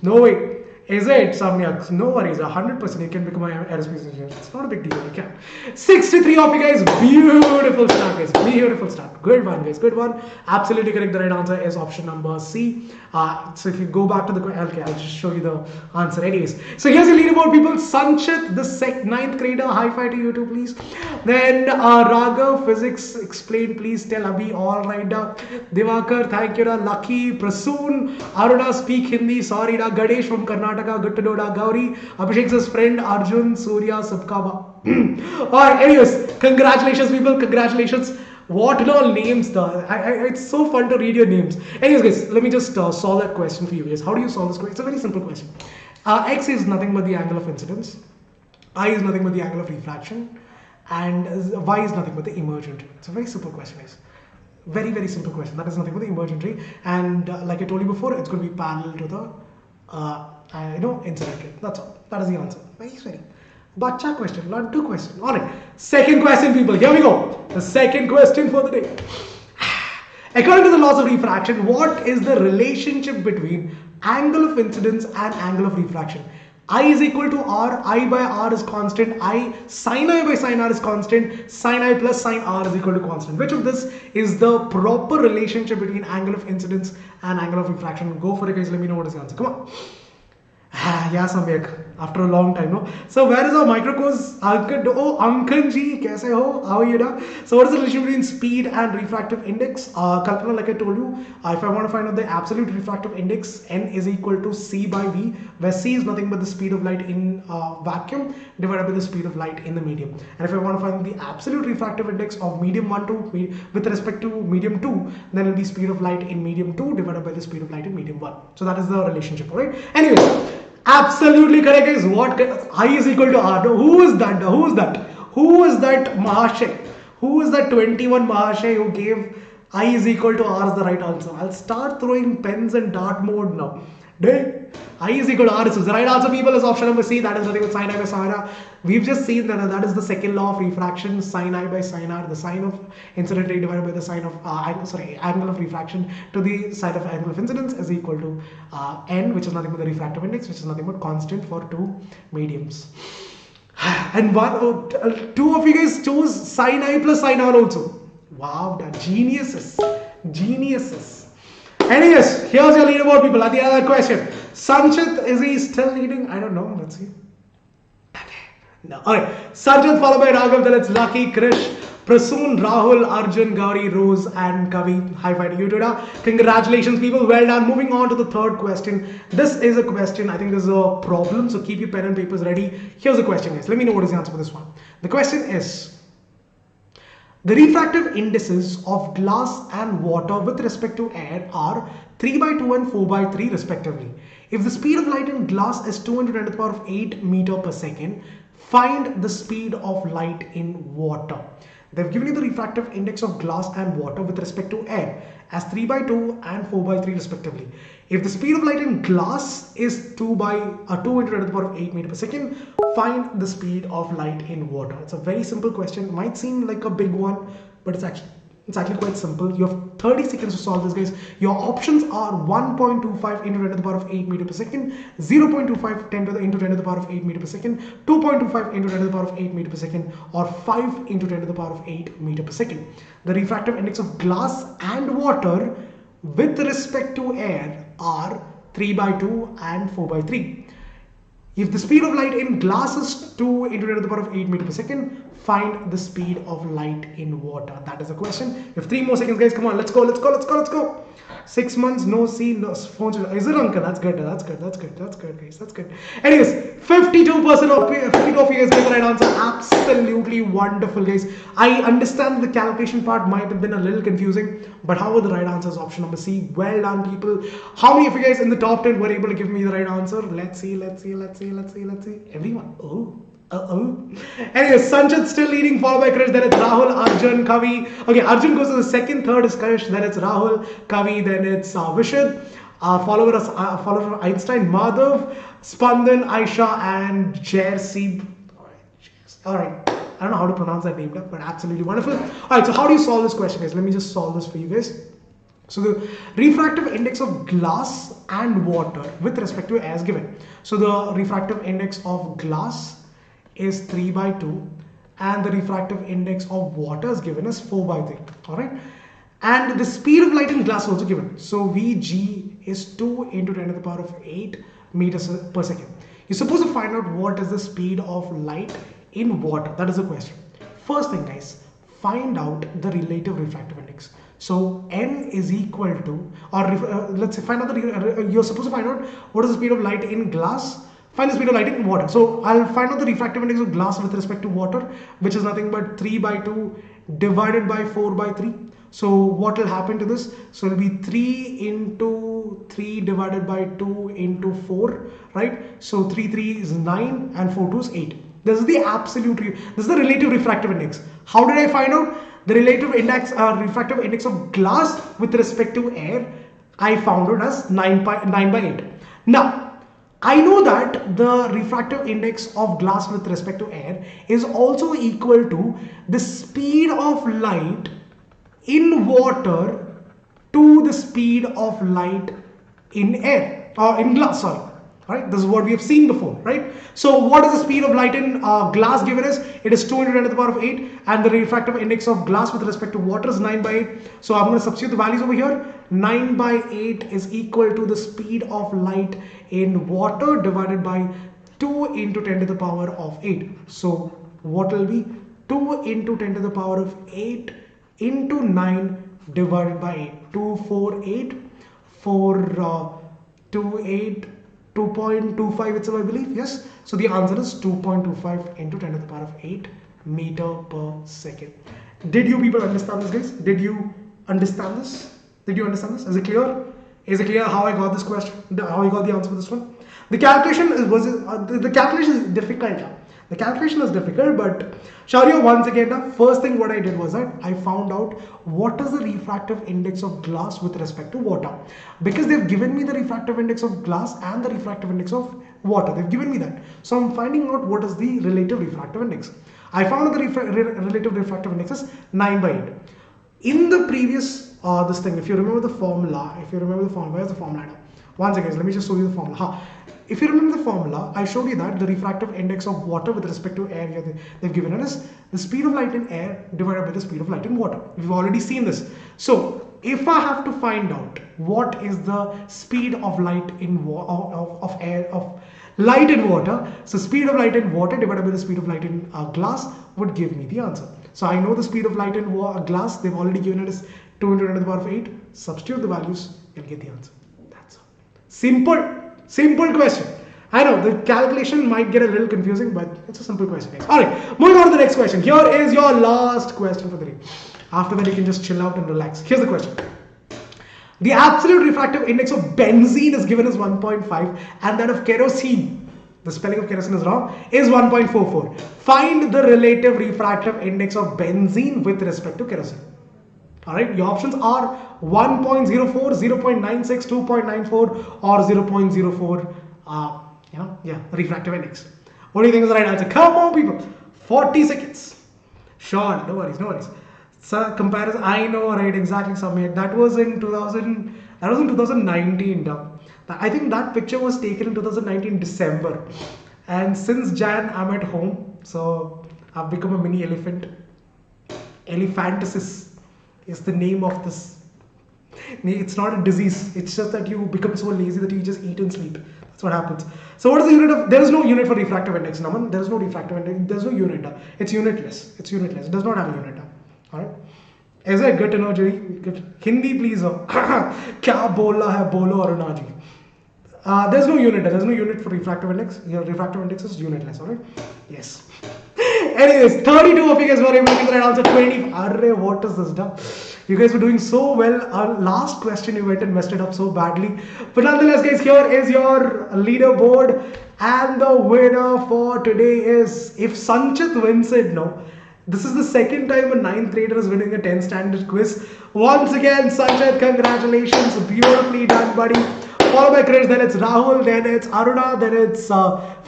No way. Is it Samyak? No worries, 100% you can become an aerospace engineer. It's not a big deal, you can. 63 of you guys, beautiful start guys, beautiful start. Good one guys, good one. Absolutely correct, the right answer is option number C. So if you go back to the, okay, I'll just show you the answer anyways. So here's the leaderboard people. Sanchit, the 9th grader, high five to you too please. Then Raghav, physics explain please, tell Abhi, alright. Divakar, thank you. Lucky, Prasoon, Aruna, speak Hindi, sorry. Ganesh from Karnataka. Good to know da. Gauri, Abhishek's friend Arjun, Surya, Subkaba. Alright, anyways, congratulations people, congratulations. What all names it's so fun to read your names. Anyways guys, let me just solve that question for you guys. How do you solve this question? It's a very simple question. X is nothing but the angle of incidence, I is nothing but the angle of refraction, and Y is nothing but the emergent ray. It's a very simple question guys. Very, very simple question. That is nothing but the emergent ray, and like I told you before, it's going to be parallel to the incident rate. That's all. That is the answer. Very. Bacha question, not two question. Alright. Second question, people. Here we go. The second question for the day. According to the laws of refraction, what is the relationship between angle of incidence and angle of refraction? I is equal to R, I by R is constant, sin I by sin R is constant, sin I plus sin R is equal to constant. Which of this is the proper relationship between angle of incidence and angle of refraction? Go for it, guys. Let me know what is the answer. Come on. Yeah, Samyak. After a long time, no? So where is our micro course? Oh, Ankan ji, kaise ho? How are you now? So what is the relation between speed and refractive index? Kalpana, like I told you, if I want to find out the absolute refractive index, N is equal to C by V, where C is nothing but the speed of light in vacuum divided by the speed of light in the medium. And if I want to find the absolute refractive index of medium 1 to with respect to medium 2, then it will be speed of light in medium 2 divided by the speed of light in medium 1. So that is the relationship, alright? Anyways. Absolutely correct is what I is equal to R. Who is that? Who is that? Who is that Mahashay? Who is that 21 Mahashay who gave I is equal to R as the right answer? I'll start throwing pens in dart mode now. I is equal to R. So the right answer, people, is option number C. That is nothing but sin I by sin R. We've just seen that is the second law of refraction. Sin I by sin R. The sine of incident ray divided by the sine of angle of refraction to the side of angle of incidence is equal to N, which is nothing but the refractive index, which is nothing but constant for two mediums. And two of you guys chose sin I plus sin R also. Wow, geniuses. Anyways, here's your leaderboard, people. At the other question, Sanchit, is he still leading? I don't know. Let's see. No. Alright. Sanchit followed by Raghav. Then it's Lucky, Krish, Prasoon, Rahul, Arjun, Gauri, Rose, and Kavi. High five to you, Toda. Congratulations, people. Well done. Moving on to the third question. This is a question. I think this is a problem. So keep your pen and papers ready. Here's the question, guys. Let me know what is the answer for this one. The question is: the refractive indices of glass and water with respect to air are 3 by 2 and 4 by 3 respectively. If the speed of light in glass is 2 into 10 to the power of 8 meter per second, find the speed of light in water. They've given you the refractive index of glass and water with respect to air as 3 by 2 and 4 by 3 respectively. If the speed of light in glass is 2 into 10 to the power of 8 meter per second, find the speed of light in water. It's a very simple question. It might seem like a big one, but it's actually quite simple. You have 30 seconds to solve this, guys. Your options are 1.25 into 10 to the power of 8 meter per second, 0.25 into 10 to the power of 8 meter per second, 2.25 into 10 to the power of 8 meter per second, or 5 into 10 to the power of 8 meter per second. The refractive index of glass and water with respect to air are 3 by 2 and 4 by 3. If the speed of light in glass is 2 into 10 to the power of 8 meter per second, find the speed of light in water. That is the question. You have 3 more seconds, guys. Come on, let's go. 6 months no see, no phone. Is it, uncle? That's good, guys. That's good. Anyways, 52% of you guys get the right answer. Absolutely wonderful, guys. I understand the calculation part might have been a little confusing, but how were the right answers? Option number C. Well done, people. How many of you guys in the top 10 were able to give me the right answer? Let's see. Everyone. Anyway, Sanchit still leading, followed by Krish. Then it's Rahul, Arjun, Kavi. Okay, Arjun goes to the second, third is Krish. Then it's Rahul, Kavi. Then it's Vishad. Follower Einstein, Madhav, Spandan, Aisha, and Jersey. Alright. I don't know how to pronounce that name, but absolutely wonderful. Alright, so how do you solve this question, guys? Let me just solve this for you guys. So the refractive index of glass and water with respect to air is given. So the refractive index of glass is 3 by 2 and the refractive index of water is given as 4 by 3. Alright. And the speed of light in glass is also given. So Vg is 2 into 10 to the power of 8 meters per second. You're supposed to find out what is the speed of light in water. That is the question. First thing, guys, find out the relative refractive index. So N is equal to, or let's say find out you're supposed to find out what is the speed of light in glass. Find the speed of light in water. So I'll find out the refractive index of glass with respect to water, which is nothing but 3 by 2 divided by 4 by 3. So what will happen to this? So it will be 3 into 3 divided by 2 into 4, right? So 3 is 9 and 4 is 8. This is the this is the relative refractive index. How did I find out? The relative index, refractive index of glass with respect to air, I found it as 9 by 8. Now, I know that the refractive index of glass with respect to air is also equal to the speed of light in water to the speed of light in air or in glass, sorry. All right, this is what we have seen before, right? So what is the speed of light in glass given as? It is 2 into 10 to the power of 8, and the refractive index of glass with respect to water is 9 by 8. So I'm going to substitute the values over here. 9 by 8 is equal to the speed of light in water divided by 2 into 10 to the power of 8. So what will be 2 into 10 to the power of 8 into 9 divided by 8? 2, 4, 8, 4, 2, 8, 2.25 itself, I believe. Yes. So the answer is 2.25 into 10 to the power of 8 meter per second. Did you people understand this, guys? Did you understand this? Did you understand this? Is it clear? Is it clear how I got this question? How I got the answer for this one? The calculation is the calculation is difficult. The calculation is difficult, but Shaurya, once again, the first thing what I did was that I found out what is the refractive index of glass with respect to water, because they've given me the refractive index of glass and the refractive index of water. They've given me that, so I'm finding out what is the relative refractive index. I found out the relative refractive index is 9 by 8. In the previous this thing, if you remember the formula, where's the formula? Once again, let me just show you the formula. If you remember the formula, I showed you that the refractive index of water with respect to air here, they've given us the speed of light in air divided by the speed of light in water. We've already seen this. So if I have to find out what is the speed of light in light in water, so speed of light in water divided by the speed of light in glass would give me the answer. So I know the speed of light in glass, they've already given it as 2 into 10 to the power of 8. Substitute the values, you'll get the answer. That's all. Simple question. I know the calculation might get a little confusing, but it's a simple question, guys. Alright, moving on to the next question. Here is your last question for the day. After that, you can just chill out and relax. Here's the question. The absolute refractive index of benzene is given as 1.5, and that of kerosene, the spelling of kerosene is wrong, is 1.44. Find the relative refractive index of benzene with respect to kerosene. Alright, your options are 1.04, 0.96, 2.94 or 0.04 refractive index. What do you think is the right answer? Come on, people. 40 seconds. Sure, no worries. So comparison, I know, right? Exactly, Samir. That was in 2019. I think that picture was taken in 2019 December. And since Jan, I'm at home. So I've become a mini elephant. Elephantiasis is the name of this. It's not a disease. It's just that you become so lazy that you just eat and sleep. That's what happens. So what is the unit of? There is no unit for refractive index, Naman. There is no refractive index. There's no unit. It's unitless. It does not have a unit. Alright. Is it good to know, Judy? Hindi, please. Kya bola hai bolo Aruna ji. There's no unit. There's no unit for refractive index. Your refractive index is unitless. Alright. Yes. Anyways, 32 of you guys were able to get the right answer. 20. Arre, what is this stuff? You guys were doing so well. Our last question, you went and messed it up so badly. But nonetheless, guys, here is your leaderboard. And the winner for today is, if Sanchit wins it, no. This is the second time a 9th grader is winning a 10th standard quiz. Once again, Sanchit, congratulations. Beautifully done, buddy. Followed by Krish, then it's Rahul, then it's Aruna, then it's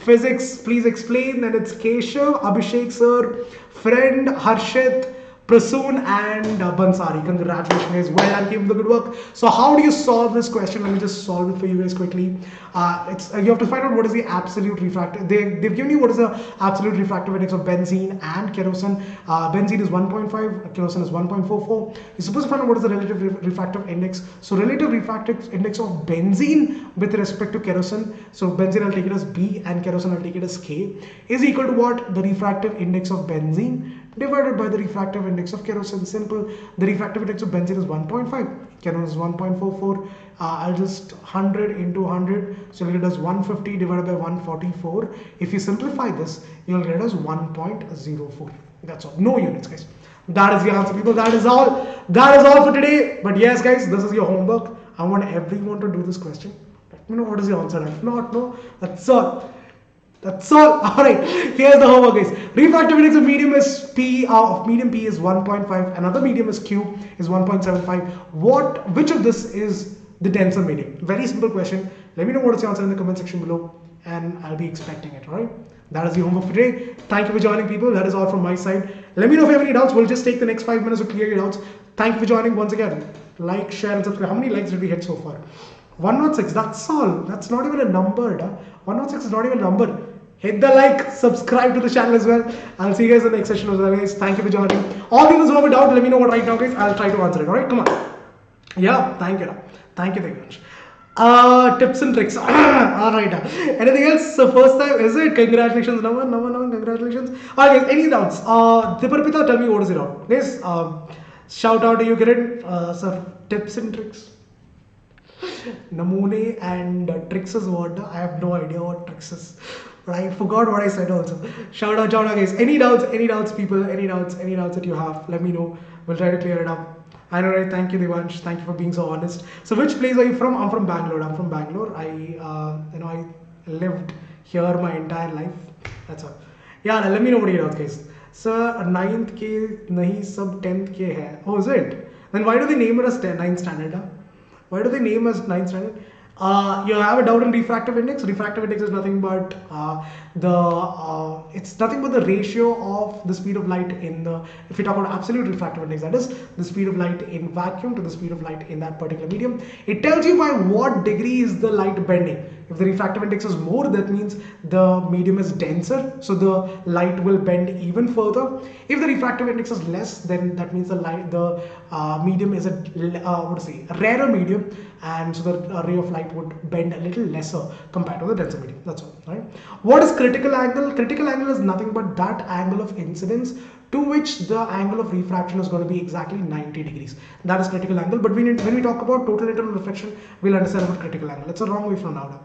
Physics, please explain, then it's Keshav, Abhishek sir, Friend, Harshit, Prasoon and Bansari. Congratulations, guys. Well done, keep up the good work. So how do you solve this question? Let me just solve it for you guys quickly. You have to find out what is the absolute refractive. They've given you what is the absolute refractive index of benzene and kerosene. Benzene is 1.5, kerosene is 1.44. You're supposed to find out what is the relative refractive index. So relative refractive index of benzene with respect to kerosene. So benzene I'll take it as B and kerosene I'll take it as K is equal to what? The refractive index of benzene divided by the refractive index of kerosene. Simple. The refractive index of benzene is 1.5, kerosene is 1.44. I'll just 100 into 100, so you'll get as 150 divided by 144. If you simplify this, you'll get as 1.04. That's all. No units, guys. That is the answer, people. That is all for today. But yes, guys, this is your homework. I want everyone to do this question. Let me know what is the answer. If not, no, that's all. That's all. Alright, here's the homework, guys. Refractive index of medium is P, of medium P is 1.5. Another medium is Q is 1.75. Which of this is the denser medium? Very simple question. Let me know what is the answer in the comment section below. and I'll be expecting it. All right. That is the homework for today. Thank you for joining, people. That is all from my side. Let me know if you have any doubts. We'll just take the next 5 minutes to clear your doubts. Thank you for joining once again. Like, share, and subscribe. How many likes did we hit so far? 106. That's all. That's not even a number. 106 is not even a number. Hit the like, subscribe to the channel as well. I'll see you guys in the next session as well, guys. Thank you for joining. All people who have a doubt, let me know what right now, guys. I'll try to answer it. All right, come on. Yeah, thank you. Thank you very much. Tips and tricks. All right. Anything else? So first time, is it? Congratulations, no one. Congratulations. All right, guys. Any doubts? Diparpita, tell me what is it out, guys. Shout out to you, Kiran. Sir, tips and tricks. Namune and tricks is what? I have no idea what tricks is. But I forgot what I said also. Shout out, guys. Any doubts, people? Any doubts that you have? Let me know. We'll try to clear it up. I know, right? Thank you, Devansh. Thank you for being so honest. So, which place are you from? I'm from Bangalore. I lived here my entire life. That's all. Yeah, let me know what your doubts, guys. Sir, 9th K, nahi sab 10th K hai. Oh, is it? Then why do they name it as 9th standard? Huh? Why do they name as 9th standard? You have a doubt in refractive index. Refractive index is nothing but it's nothing but the ratio of the speed of light in the, if you talk about absolute refractive index, that is the speed of light in vacuum to the speed of light in that particular medium. It tells you by what degree is the light bending. If the refractive index is more, that means the medium is denser, so the light will bend even further. If the refractive index is less, then that means the medium is a rarer medium, and so the ray of light would bend a little lesser compared to the denser medium. That's all, right? What is critical angle? Critical angle is nothing but that angle of incidence to which the angle of refraction is going to be exactly 90 degrees. That is critical angle. But when we talk about total internal reflection, we'll understand about critical angle. It's a wrong way from now.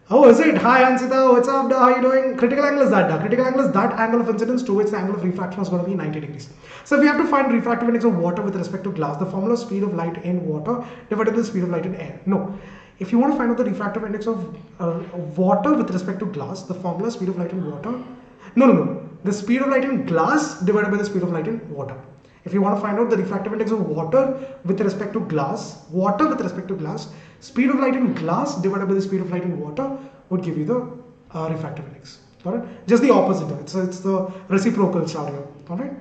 Oh, is it? Hi Ansita, what's up? How are you doing? Critical angle is that. Critical angle is that angle of incidence to which the angle of refraction is going to be 90 degrees. So if we have to find refractive index of water with respect to glass, the formula is speed of light in water divided by the speed of light in air. No. If you want to find out the refractive index of water with respect to glass, the formula is speed of light in water. No. The speed of light in glass divided by the speed of light in water. If you want to find out the refractive index of water with respect to glass, speed of light in glass divided by the speed of light in water would give you the refractive index. Alright? Just the opposite. It's the reciprocal side here. Alright?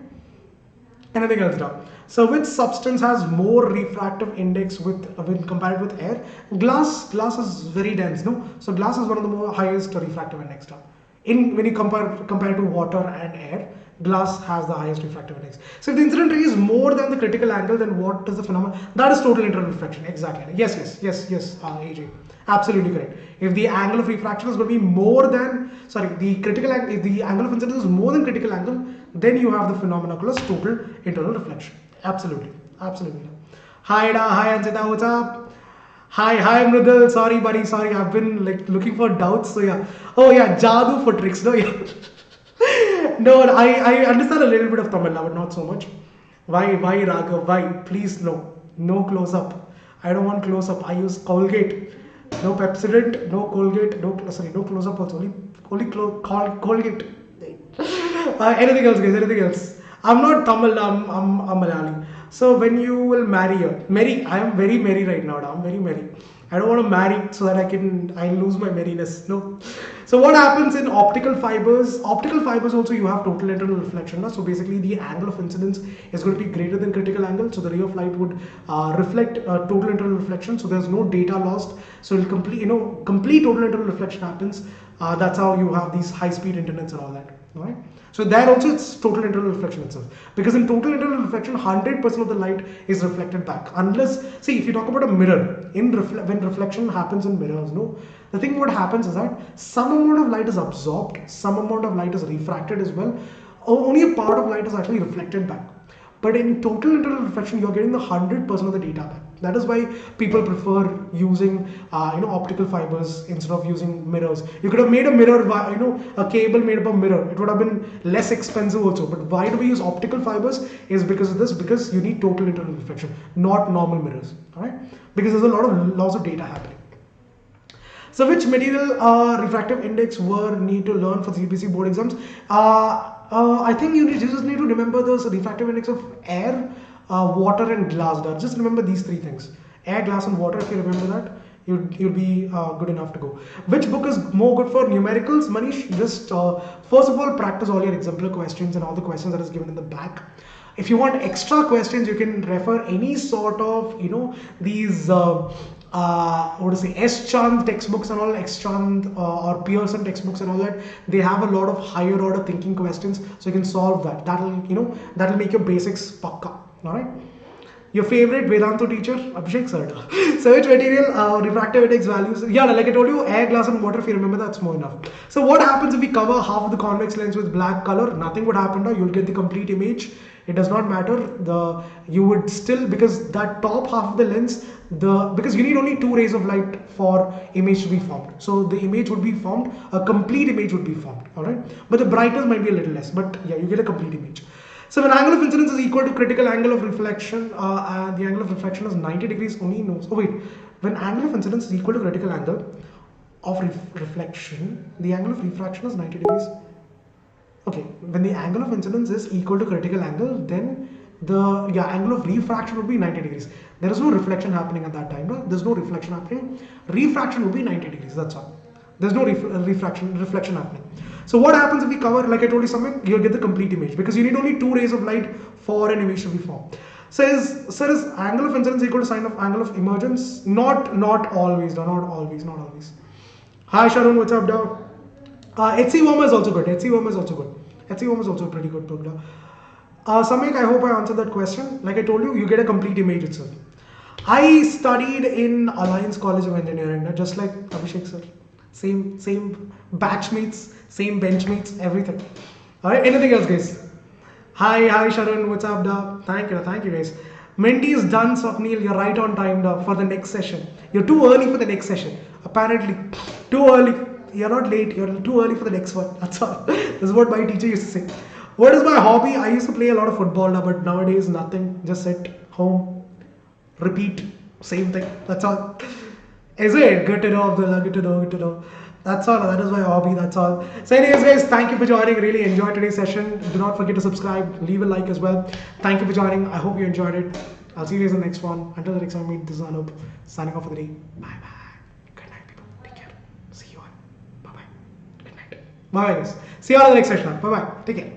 Anything else now? So which substance has more refractive index when compared with air? Glass is very dense, no? So glass is one of the more highest refractive index now. When you compare to water and air, glass has the highest refractive index. So if the incident ray is more than the critical angle, then what is the phenomenon? That is total internal reflection. Exactly. Yes, AJ. Absolutely correct. If the angle of refraction is going to be more than, the critical angle, if the angle of incidence is more than critical angle, then you have the phenomenon called as total internal reflection. Absolutely. Hi Ansita, what's up? Hi Mridal, sorry buddy, I've been looking for doubts, so yeah. Oh yeah, Jadu for tricks, no yeah. No, I understand a little bit of Tamil, but not so much. Why Raghav, why? Please no close up. I don't want close up, I use Colgate. No Pepsodent, no Colgate, no close up also, only Colgate. Anything else guys, anything else? I'm not Tamil, I'm Malayali. So when you will marry her, I am very merry right now. I'm very merry. I don't want to marry so that I lose my merriness. No. So what happens in optical fibers? Optical fibers also you have total internal reflection. No? So basically the angle of incidence is going to be greater than critical angle. So the ray of light would reflect total internal reflection. So there's no data lost. So it'll complete total internal reflection happens. That's how you have these high speed internets and all that. Alright. So there also it's total internal reflection itself. Because in total internal reflection, 100% of the light is reflected back. Unless, see, if you talk about a mirror, when reflection happens in mirrors, the thing what happens is that some amount of light is absorbed, some amount of light is refracted as well. Only a part of light is actually reflected back. But in total internal reflection, you're getting the 100% of the data back. That is why people prefer using optical fibers instead of using mirrors. You could have made a mirror, a cable made up of mirror. It would have been less expensive also. But why do we use optical fibers? Is because of this, because you need total internal reflection, not normal mirrors. Alright? Because there's a lot of loss of data happening. So which material refractive index were need to learn for CBSE board exams? I think you just need to remember the refractive index of air, water and glass. Just remember these three things. Air, glass and water, if you remember that. you'll be good enough to go. Which book is more good for numericals? Manish, just first of all practice all your exemplar questions and all the questions that is given in the back. If you want extra questions, you can refer any sort of these what to say, S Chand textbooks and all, X Chand or Pearson textbooks and all that. They have a lot of higher order thinking questions, so you can solve that. That'll make your basics pakka. All right. Your favorite Vedantu teacher, Abhishek Sir. Search material, refractive index values. Yeah, like I told you, air, glass, and water. If you remember, that's more enough. So what happens if we cover half of the convex lens with black color? Nothing would happen. Now you'll get the complete image. It does not matter. You would still, because that top half of the lens, because you need only 2 rays of light for image to be formed. So the image would be formed. A complete image would be formed. All right. But the brightness might be a little less. But yeah, you get a complete image. So when angle of incidence is equal to critical angle of reflection, and the angle of reflection is 90 degrees only knows. Oh wait, when angle of incidence is equal to critical angle of reflection, the angle of refraction is 90 degrees. Okay, when the angle of incidence is equal to critical angle, then the angle of refraction would be 90 degrees. There is no reflection happening at that time. No? There's no reflection happening. Refraction would be 90 degrees. That's all. There's no reflection happening. So what happens if we cover, like I told you something, you'll get the complete image because you need only 2 rays of light for an image to be formed. Sir, is angle of incidence equal to sine of angle of emergence? Not always, not always. Hi Sharon, what's up, dog? HC Warmer is also good. HC Warmer is also a pretty good book. Samik, I hope I answered that question. Like I told you, you get a complete image itself. I studied in Alliance College of Engineering, just like Abhishek sir. Same batch mates, same bench mates, everything. Alright, anything else, guys? Hi Sharon, what's up, da? Thank you guys. Menti is done, Swapnil. You're right on time, da, for the next session. You're too early for the next session. Apparently, too early. You're not late, you're too early for the next one. That's all. This is what my teacher used to say. What is my hobby? I used to play a lot of football, but nowadays nothing. Just sit home, repeat, same thing. That's all. Is it? Good to know, Abdullah. Good to know. That's all. That is my hobby. That's all. So anyways, guys, thank you for joining. Really enjoyed today's session. Do not forget to subscribe. Leave a like as well. Thank you for joining. I hope you enjoyed it. I'll see you guys in the next one. Until the next time we meet, this is Anoop signing off for the day. Bye bye. Good night, people. Take care. See you all. Bye bye. Good night. Bye guys. See you all in the next session. Bye bye. Take care.